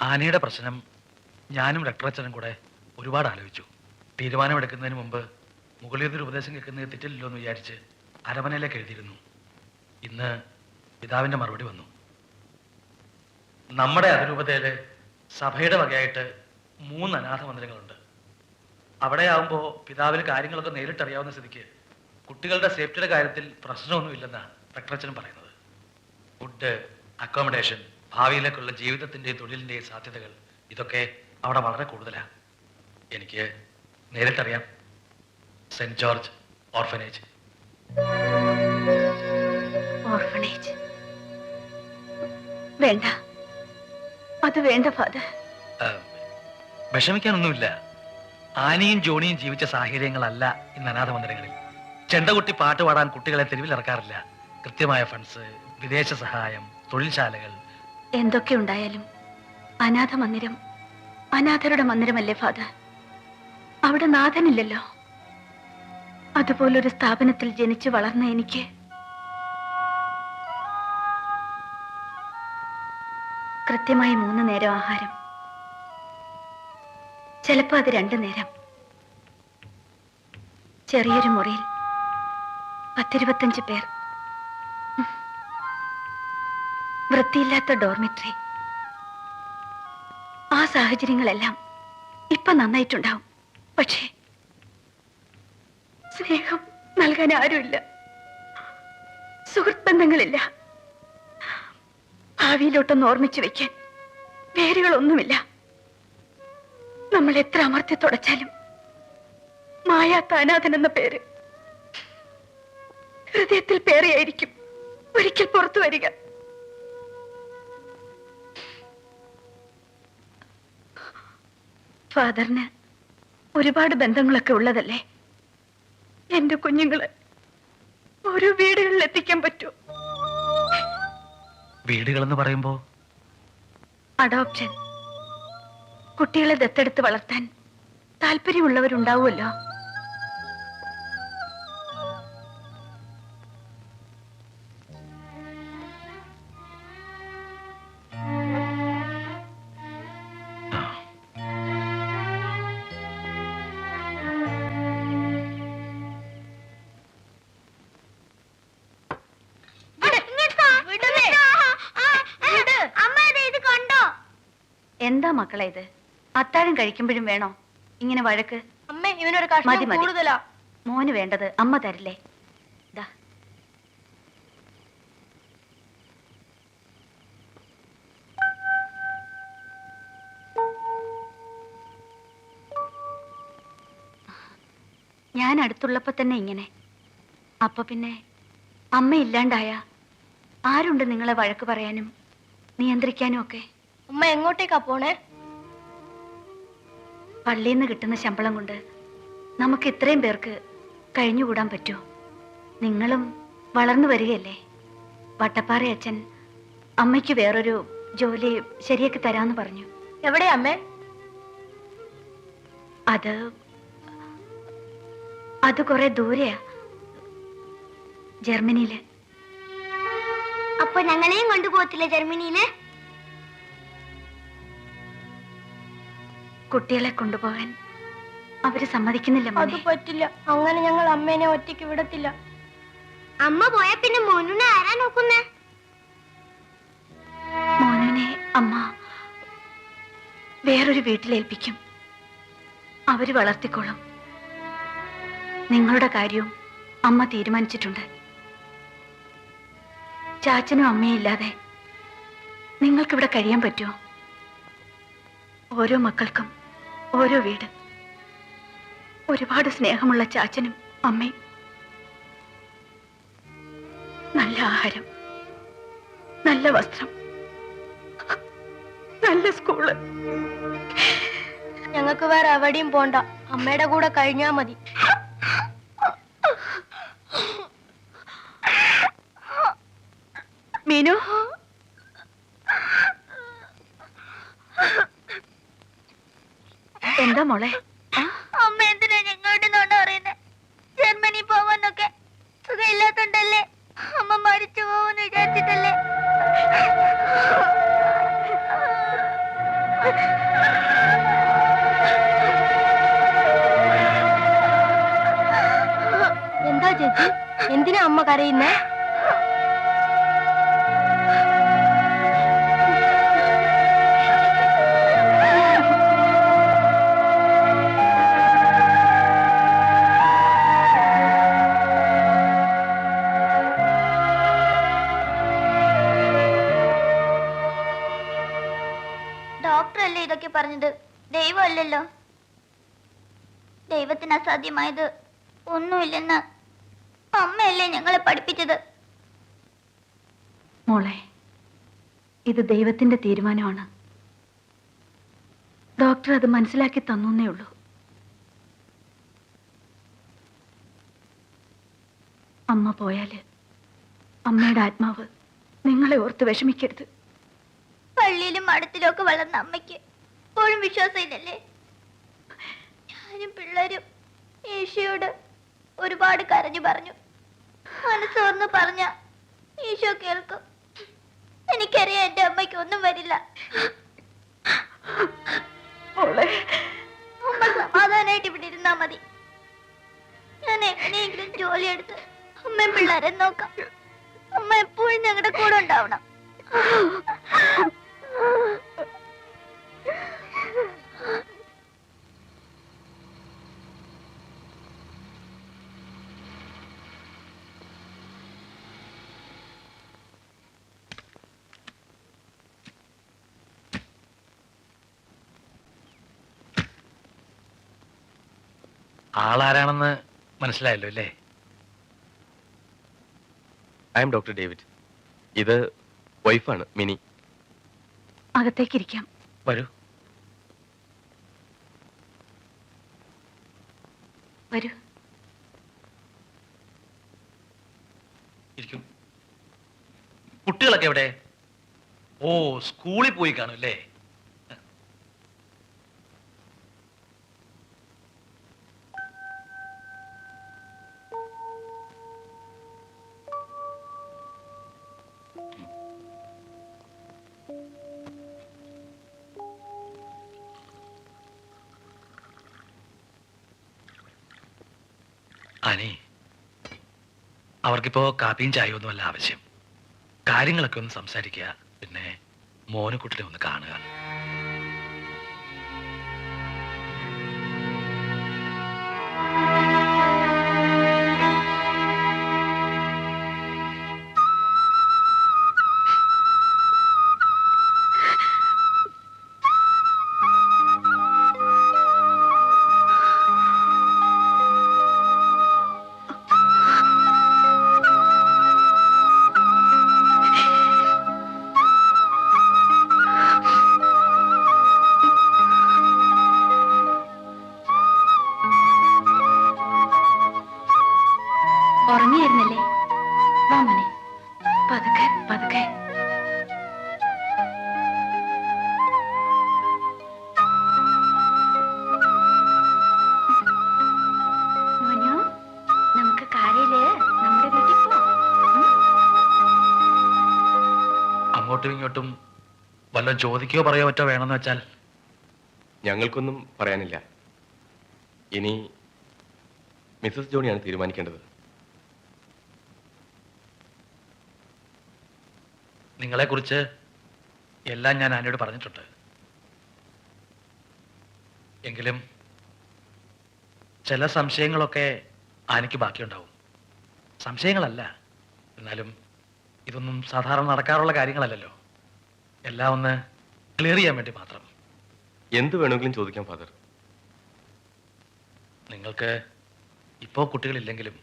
ആനയുടെ പ്രശ്നം ഞാനും രക്തറച്ചനും കൂടെ ഒരുപാട് ആലോചിച്ചു. തീരുമാനമെടുക്കുന്നതിന് മുമ്പ് മുകളിലൊരു ഉപദേശം കേൾക്കുന്നത് തെറ്റില്ലല്ലോ എന്ന് വിചാരിച്ച് അരമനയിലേക്ക് എഴുതിയിരുന്നു. ഇന്ന് പിതാവിൻ്റെ മറുപടി വന്നു. നമ്മുടെ അതിരൂപതയില് സഭയുടെ വകയായിട്ട് 3 അനാഥ മന്ദിരങ്ങളുണ്ട്. അവിടെ ആവുമ്പോൾ പിതാവിന് കാര്യങ്ങളൊക്കെ നേരിട്ടറിയാവുന്ന സ്ഥിതിക്ക് കുട്ടികളുടെ സേഫ്റ്റിയുടെ കാര്യത്തിൽ പ്രശ്നമൊന്നുമില്ലെന്നാണ് രക്തറച്ചനും പറയുന്നത്. ഫുഡ്, അക്കോമഡേഷൻ, ഭാവിയിലേക്കുള്ള ജീവിതത്തിൻ്റെയും തൊഴിലിൻ്റെയും സാധ്യതകൾ ഇതൊക്കെ അവിടെ വളരെ കൂടുതലാണ്. എനിക്ക് നേരിട്ടറിയാം. Saint George orphanage. ഓർഫനേജ് വേണ്ട, അത് വേണ്ട ഫാദർ. വിഷമിക്കാനൊന്നുമില്ല. ആനയും ജോണിയും ജീവിച്ച സാഹചര്യങ്ങളല്ല ഇന്ന് അനാഥ മന്ദിരങ്ങളിൽ. ചെണ്ടകുട്ടി പാട്ട് പാടാൻ കുട്ടികളെ തെരുവിൽ ഇറക്കാറില്ല. കൃത്യമായ ഫണ്ട്സ്, വിദേശ സഹായം, തൊഴിൽശാലകൾ. എന്തൊക്കെ ഉണ്ടായാലും അനാഥ മന്ദിരം അനാഥരുടെ മന്ദിരമല്ലേ ഫാദർ? അവിടെ നാഥനില്ലല്ലോ. അതുപോലൊരു സ്ഥാപനത്തിൽ ജനിച്ചു വളർന്ന എനിക്ക് കൃത്യമായി 3 നേരം ആഹാരം, ചിലപ്പോ അത് 2 നേരം. ചെറിയൊരു മുറിയിൽ 10-25 പേർ, വൃത്തിയില്ലാത്ത ഡോർമിറ്ററി. ആ സാഹചര്യങ്ങളെല്ലാം ഇപ്പൊ നന്നായിട്ടുണ്ടാവും. പക്ഷേ സ്നേഹം നൽകാൻ ആരുമില്ല, സുഹൃത്ത് ബന്ധങ്ങളില്ല, ഭാവിയിലോട്ടൊന്ന് ഓർമ്മിച്ചു വെക്കാൻ വേരുകളൊന്നുമില്ല. നമ്മൾ എത്ര അമർത്തി തുടച്ചാലും മായാത്ത അനാഥൻ എന്ന പേര് ഹൃദയത്തിൽ പേരെയായിരിക്കും ഒരിക്കൽ പുറത്തു വരിക. ഫാദറിന് ഒരുപാട് ബന്ധങ്ങളൊക്കെ ഉള്ളതല്ലേ? എന്റെ കുഞ്ഞുങ്ങളെ ഓരോ വീടുകളിൽ എത്തിക്കാൻ പറ്റുമോ? വീടുകളെന്ന് പറയുമ്പോ അഡോപ്ഷൻ. കുട്ടികളെ ദത്തെടുത്ത് വളർത്താൻ താല്പര്യമുള്ളവരുണ്ടാവുമല്ലോ. എന്താ മക്കളെ ഇത്? അത്താഴം കഴിക്കുമ്പോഴും വേണോ ഇങ്ങനെ വഴക്ക്? അമ്മേ, ഇവനൊരു കഷ്ണം കൂടുതലാ. മോന് വേണ്ടത് അമ്മ തരില്ലേ? ദാ. ഞാൻ അടുത്തുള്ളപ്പോ തന്നെ ഇങ്ങനെ. അപ്പൊ പിന്നെ അമ്മ ഇല്ലാണ്ടായ ആരുണ്ട് നിങ്ങളെ വഴക്ക് പറയാനും നിയന്ത്രിക്കാനും ഒക്കെ? അമ്മ എങ്ങോട്ടേക്കാ പോണേ? പള്ളിയിൽ നിന്ന് കിട്ടുന്ന ശമ്പളം കൊണ്ട് നമുക്ക് ഇത്രയും പേർക്ക് കഴിഞ്ഞുകൂടാൻ പറ്റുമോ? നിങ്ങളും വളർന്നു വരികയല്ലേ. വട്ടപ്പാറ അച്ഛൻ അമ്മയ്ക്ക് വേറൊരു ജോലി ശരിയാക്കി തരാന്ന് പറഞ്ഞു. എവിടെയാ അമ്മേ? അത് കുറെ ദൂരെയാ, ജർമ്മനിയില്. അപ്പൊ ഞങ്ങളെയും കൊണ്ടുപോകത്തില്ലേ ജർമ്മനിയില്? കുട്ടികളെ കൊണ്ടുപോകാൻ അവര് സമ്മതിക്കുന്നില്ല. അത് പറ്റില്ല. അങ്ങനെ ഞങ്ങൾ അമ്മേനെ ഒറ്റയ്ക്ക് വിടത്തില്ല. അമ്മ പോയ പിന്നെ മോനുനെ ആരാ നോക്കുന്നേ? മോനുനെ അമ്മ വേറൊരു വീട്ടിലേൽപ്പിക്കും. അവര് വളർത്തിക്കോളും. നിങ്ങളുടെ കാര്യവും അമ്മ തീരുമാനിച്ചിട്ടുണ്ട്. ചാച്ചനും അമ്മയും ഇല്ലാതെ നിങ്ങൾക്കിവിടെ കഴിയാൻ പറ്റുമോ? ഓരോ മക്കൾക്കും ഓരോ വീട്, ഒരുപാട് സ്നേഹമുള്ള ചാച്ചനും അമ്മയും, നല്ല ആഹാരം, നല്ല വസ്ത്രം, നല്ല സ്കൂള്. ഞങ്ങൾക്ക് വേറെ എവിടെയും പോണ്ട, അമ്മയുടെ കൂടെ കഴിഞ്ഞാ മതി. മീനു, എന്താ മോളെ? അമ്മ എന്തിനാ ഞങ്ങളുടെ നോണ്ട പറയുന്നേ? ജർമ്മനി പോവാന്നൊക്കെ സുഖമില്ലാത്തോണ്ടല്ലേ? അമ്മ മരിച്ചു പോവെന്ന് വിചാരിച്ചിട്ടല്ലേ? എന്താ ചേച്ചി, എന്തിനാ അമ്മ കരയുന്നേ? ഡോക്ടറല്ലേ ഇതൊക്കെ പറഞ്ഞത്, ദൈവമല്ലല്ലോ. ദൈവത്തിന് അസാധ്യമായത് ഒന്നുമില്ലെന്ന് അമ്മയല്ലേ ഞങ്ങളെ പഠിപ്പിച്ചത്. മോളെ, ഇത് ദൈവത്തിന്റെ തീരുമാനമാണ്. ഡോക്ടർ അത് മനസ്സിലാക്കി തന്നേ ഉള്ളൂ. അമ്മ പോയാല് അമ്മയുടെ ആത്മാവ് നിങ്ങളെ ഓർത്ത് വിഷമിക്കരുത്. പള്ളിയിലും മഠത്തിലും ഒക്കെ വളർന്ന അമ്മയ്ക്ക് ഇപ്പോഴും വിശ്വാസമില്ലല്ലേ? ഞാനും പിള്ളേരും ഈശോയോട് ഒരുപാട് കരഞ്ഞു പറഞ്ഞു. മനസ്സോർന്ന് പറഞ്ഞ ഈശോ കേൾക്കും. എനിക്കറിയാം എന്റെ അമ്മയ്ക്ക് ഒന്നും വരില്ല. അമ്മ സമാധാനായിട്ട് ഇവിടെ ഇരുന്നാ മതി. ഞാൻ എങ്ങനെയെങ്കിലും ജോലിയെടുത്ത് അമ്മയും പിള്ളേരെ നോക്കാം. അമ്മ എപ്പോഴും ഞങ്ങളുടെ കൂടെ ഉണ്ടാവണം. ആളാരാണെന്ന് മനസ്സിലായല്ലോ അല്ലേ? I M doctor David. ഇത് വൈഫാണ് മിനി. അകത്തേക്കിരിക്കാം. വരൂ. വരൂ. ഇരിക്കൂ. കുട്ടികളൊക്കെ എവിടെ? ഓ, സ്കൂളിൽ പോയി കാണും അല്ലേ? അനി, അവർക്കിപ്പോ കാപ്പിയും ചായയും ഒന്നുമല്ല ആവശ്യം. കാര്യങ്ങളൊക്കെ ഒന്ന് സംസാരിക്കുക, പിന്നെ മോനുകുട്ടിനെ ഒന്ന് കാണുക. ഉറങ്ങിയായിരുന്നല്ലേ? വാ മോനെ, പതുക്കെ പതുക്കെ. മോനു, നമുക്ക് കാറില് നമ്മുടെ വീട്ടിൽ പോവാം. അങ്ങോട്ടും ഇങ്ങോട്ടും വല്ല ചോദിക്കുകയോ പറയോ പറ്റോ വേണമെന്ന് വെച്ചാൽ ഞങ്ങൾക്കൊന്നും പറയാനില്ല. ഇനി മിസ്സസ് ജോണിയാണ് തീരുമാനിക്കേണ്ടത്. നിങ്ങളെക്കുറിച്ച് എല്ലാം ഞാൻ ആനയോട് പറഞ്ഞിട്ടുണ്ട്. എങ്കിലും ചില സംശയങ്ങളൊക്കെ ആനയ്ക്ക് ബാക്കിയുണ്ടാവും. സംശയങ്ങളല്ല, എന്നാലും ഇതൊന്നും സാധാരണ നടക്കാറുള്ള കാര്യങ്ങളല്ലല്ലോ. എല്ലാം ഒന്ന് ക്ലിയർ ചെയ്യാൻ വേണ്ടി മാത്രം. എന്ത് വേണമെങ്കിലും ചോദിക്കാം ഫാദർ. നിങ്ങൾക്ക് ഇപ്പോൾ കുട്ടികളില്ലെങ്കിലും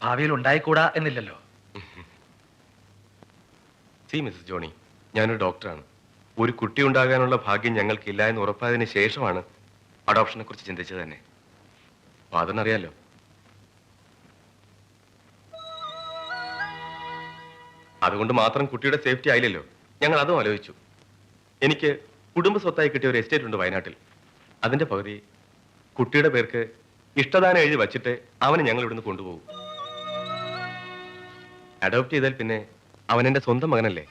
ഭാവിയിൽ ഉണ്ടായിക്കൂടാ എന്നില്ലല്ലോ. സി മിസ്സസ് ജോണി, ഞാനൊരു ഡോക്ടറാണ്. ഒരു കുട്ടി ഉണ്ടാകാനുള്ള ഭാഗ്യം ഞങ്ങൾക്കില്ല എന്ന് ഉറപ്പായതിനു ശേഷമാണ് അഡോപ്ഷനെ കുറിച്ച് ചിന്തിച്ചത് തന്നെ. ഫാദറിനറിയാലോ. അതുകൊണ്ട് മാത്രം കുട്ടിയുടെ സേഫ്റ്റി ആയില്ലല്ലോ. ഞങ്ങൾ അതും ആലോചിച്ചു. എനിക്ക് കുടുംബ സ്വത്തായി കിട്ടിയ ഒരു എസ്റ്റേറ്റ് ഉണ്ട് വയനാട്ടിൽ. അതിന്റെ പകുതി കുട്ടിയുടെ പേർക്ക് ഇഷ്ടദാനം എഴുതി വച്ചിട്ട് അവനെ ഞങ്ങൾ ഇവിടുന്ന് കൊണ്ടുപോകും. അഡോപ്റ്റ് ചെയ്താൽ പിന്നെ അവൻ എന്റെ സ്വന്തം മകനല്ലേ.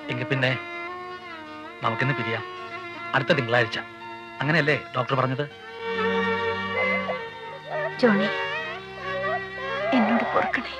എങ്കിൽ പിന്നെ നമുക്കിന്ന് പിരിയാം. അടുത്ത തിങ്കളാഴ്ച. അങ്ങനെയല്ലേ ഡോക്ടർ പറഞ്ഞത്? ജോണി, എന്നോട് പൊറുക്കണേ.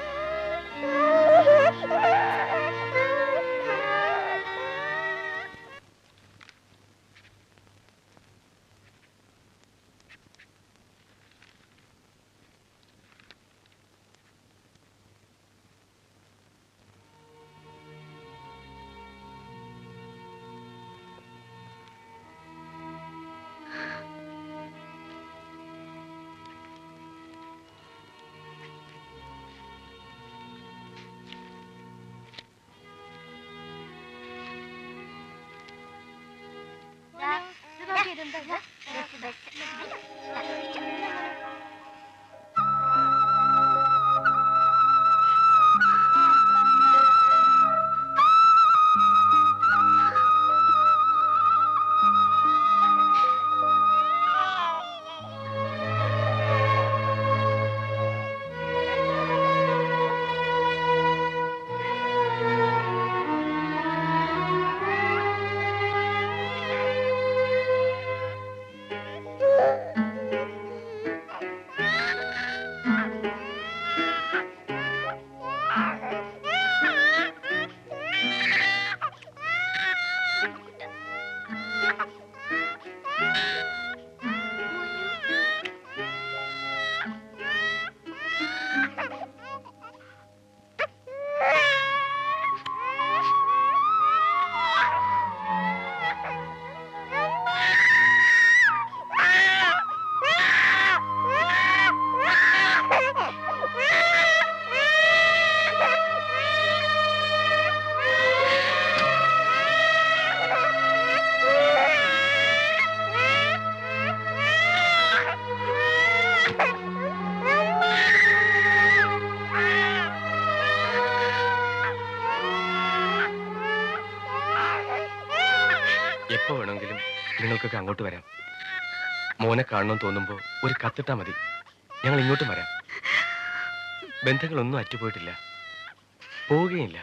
എപ്പോ വേണമെങ്കിലും നിങ്ങൾക്കൊക്കെ അങ്ങോട്ട് വരാം. മോനെ കാണണമെന്ന് തോന്നുമ്പോൾ ഒരു കത്തിട്ടാ മതി. ഞങ്ങൾ ഇങ്ങോട്ടും വരാം. ബന്ധങ്ങളൊന്നും അറ്റുപോയിട്ടില്ല, പോവുകയില്ല.